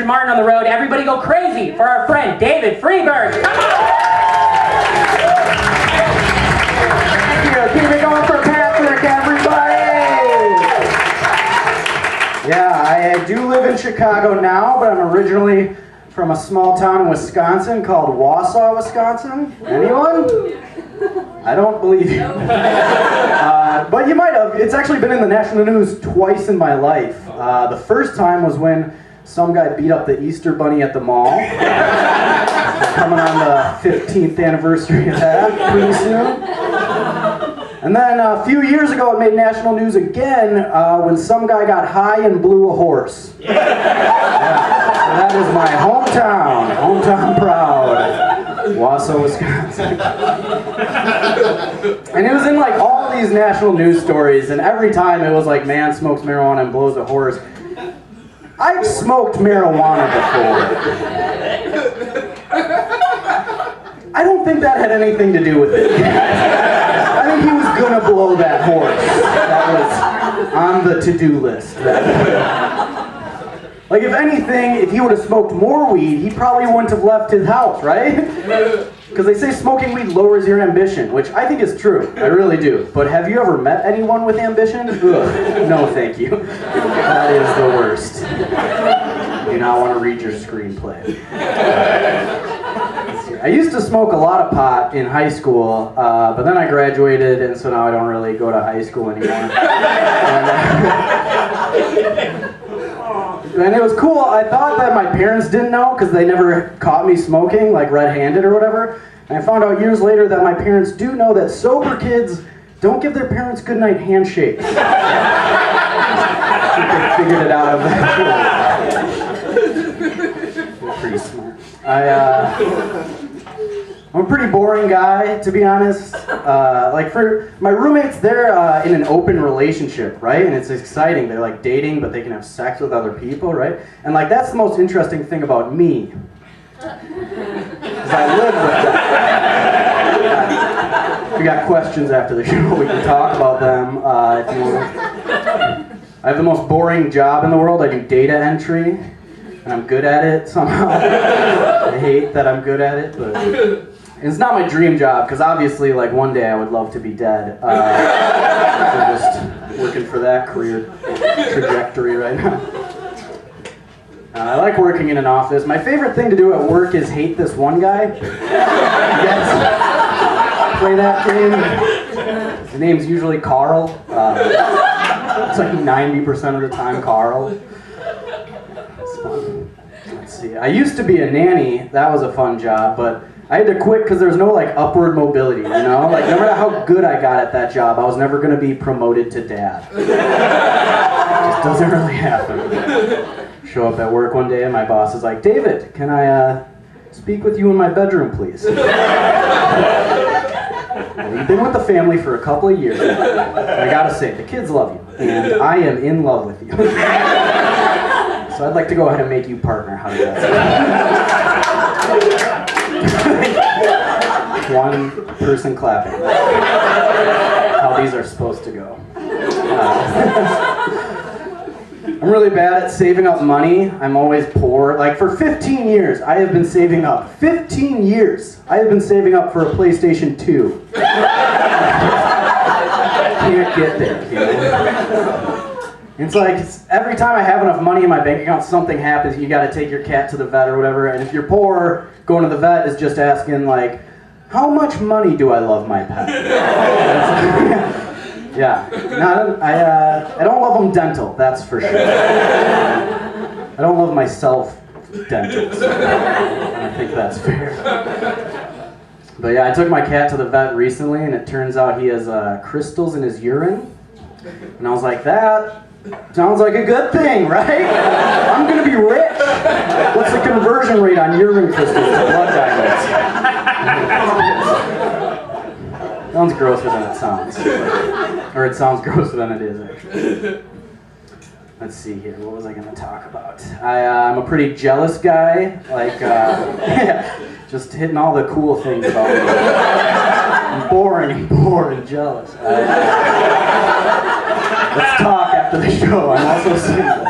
Richard Martin on the road. Everybody go crazy for our friend David Freeburg. Come on! Thank you. Keep it going for Patrick, everybody! Yeah, I do live in Chicago now, but I'm originally from a small town in Wisconsin called Wausau, Wisconsin. Anyone? I don't believe you. But you might have. It's actually been in the national news twice in my life. The first time was when some guy beat up the Easter Bunny at the mall. Coming on the 15th anniversary of that pretty soon. And then a few years ago it made national news again when some guy got high and blew a horse. Yeah. So that is my hometown proud. Wausau, Wisconsin. And it was in like all these national news stories, and every time it was like, man smokes marijuana and blows a horse. I've smoked marijuana before. I don't think that had anything to do with it. I think he was gonna blow that horse. That was on the to-do list. Like, if anything, if he would have smoked more weed, he probably wouldn't have left his house, right? Because they say smoking weed lowers your ambition, which I think is true. I really do. But have you ever met anyone with ambition? Ugh, no, thank you. That is the worst. I do not want to read your screenplay. I used to smoke a lot of pot in high school, but then I graduated, and so now I don't really go to high school anymore. And it was cool. I thought that my parents didn't know because they never caught me smoking, like red-handed or whatever. And I found out years later that my parents do know that sober kids don't give their parents goodnight handshakes. I think they figured it out of that. Pretty smart. I'm a pretty boring guy, to be honest. Like, for my roommates, they're in an open relationship, right? And it's exciting. They're like dating, but they can have sex with other people, right? And like, that's the most interesting thing about me. Because I live with that. If you got questions after the show, we can talk about them. If you want. I have the most boring job in the world. I do data entry, and I'm good at it somehow. I hate that I'm good at it, but it's not my dream job, because obviously, like, one day I would love to be dead. So just working for that career trajectory right now. I like working in an office. My favorite thing to do at work is hate this one guy. Yes. Play that game. His name's usually Carl. It's like 90% of the time Carl. It's fun. Let's see. I used to be a nanny. That was a fun job, but I had to quit because there was no like upward mobility, you know? Like, no matter how good I got at that job, I was never going to be promoted to dad. It just doesn't really happen. Show up at work one day and my boss is like, David, can I speak with you in my bedroom, please? Well, you've been with the family for a couple of years now. I gotta say, the kids love you, and I am in love with you. So I'd like to go ahead and make you partner. How does that sound? One person clapping. How these are supposed to go. I'm really bad at saving up money. I'm always poor. Like, for 15 years, I have been saving up. 15 years! I have been saving up for a PlayStation 2. Can't get there, you know? It's like, every time I have enough money in my bank account, something happens. You gotta take your cat to the vet or whatever. And if you're poor, going to the vet is just asking, like, how much money do I love my pet? Yeah, no, I don't love them dental, that's for sure. I don't love myself dental, so I think that's fair. But yeah, I took my cat to the vet recently, and it turns out he has crystals in his urine. And I was like, that sounds like a good thing, right? I'm gonna be rich. What's the conversion rate on urine crystals to blood diamonds? Sounds grosser than it sounds. Or it sounds grosser than it is, actually. Let's see here, what was I going to talk about? I'm a pretty jealous guy, like, just hitting all the cool things about me. I'm boring and jealous. Let's talk after the show, I'm also single.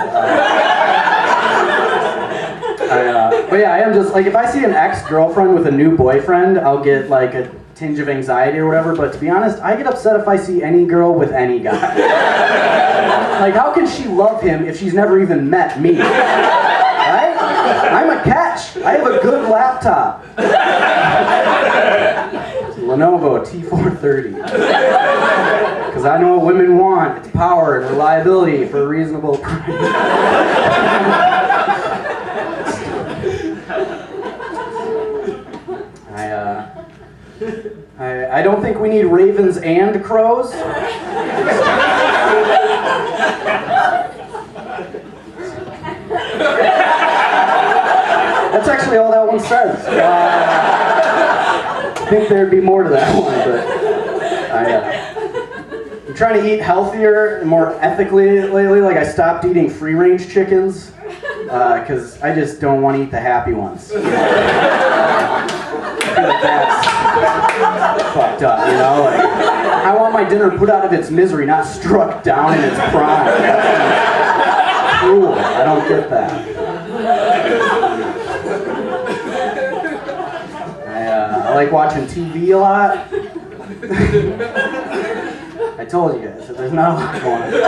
But yeah, I am just like, if I see an ex-girlfriend with a new boyfriend, I'll get like a tinge of anxiety or whatever, but to be honest, I get upset if I see any girl with any guy. Like, how can she love him if she's never even met me? Right? I'm a catch. I have a good laptop. Lenovo T430. Because I know what women want. It's power and reliability for a reasonable price. I don't think we need ravens and crows. That's actually all that one says. I think there'd be more to that one, but I'm trying to eat healthier and more ethically lately. Like, I stopped eating free-range chickens because I just don't want to eat the happy ones. I feel like that's fucked up, you know? Like, I want my dinner put out of its misery, not struck down in its prime. That's cruel. I don't get that. I like watching TV a lot. I told you guys that there's not a lot going on. But,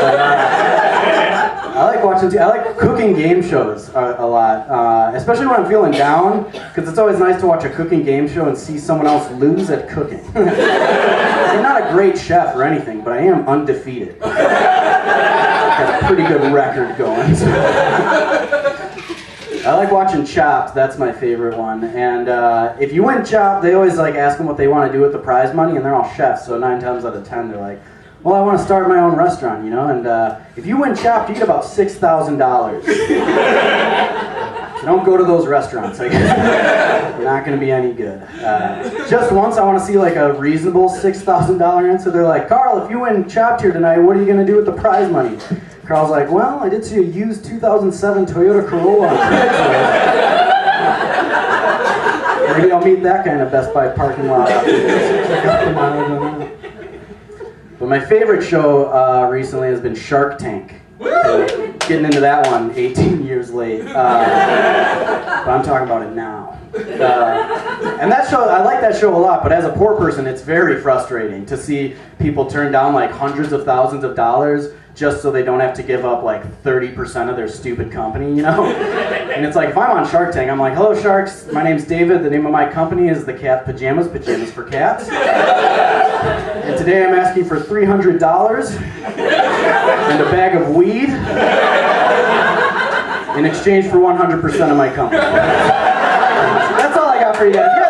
I like watching TV. I like cooking game shows a lot, especially when I'm feeling down, because it's always nice to watch a cooking game show and see someone else lose at cooking. I'm not a great chef or anything, but I am undefeated. Got a pretty good record going. So. I like watching Chopped. That's my favorite one. And if you win Chopped, they always like ask them what they want to do with the prize money, and they're all chefs. So 9 times out of 10, they're like, "Well, I want to start my own restaurant, you know." And if you win Chopped, you get about $6,000. So don't go to those restaurants. I guess you're not going to be any good. Just once, I want to see like a reasonable $6,000 answer. They're like, "Carl, if you win Chopped here tonight, what are you going to do with the prize money?" Carl's like, "Well, I did see a used 2007 Toyota Corolla on Craigslist. Maybe I'll meet that guy in a Best Buy parking lot after this. Check out the mileage on that." But my favorite show recently has been Shark Tank. Getting into that one 18 years late. But I'm talking about it now. And that show, I like that show a lot, but as a poor person, it's very frustrating to see people turn down like hundreds of thousands of dollars just so they don't have to give up like 30% of their stupid company, you know? And it's like, if I'm on Shark Tank, I'm like, "Hello Sharks, my name's David, the name of my company is the Cat Pajamas, Pajamas for Cats. And today I'm asking for $300 and a bag of weed in exchange for 100% of my company." That's all I got for you guys.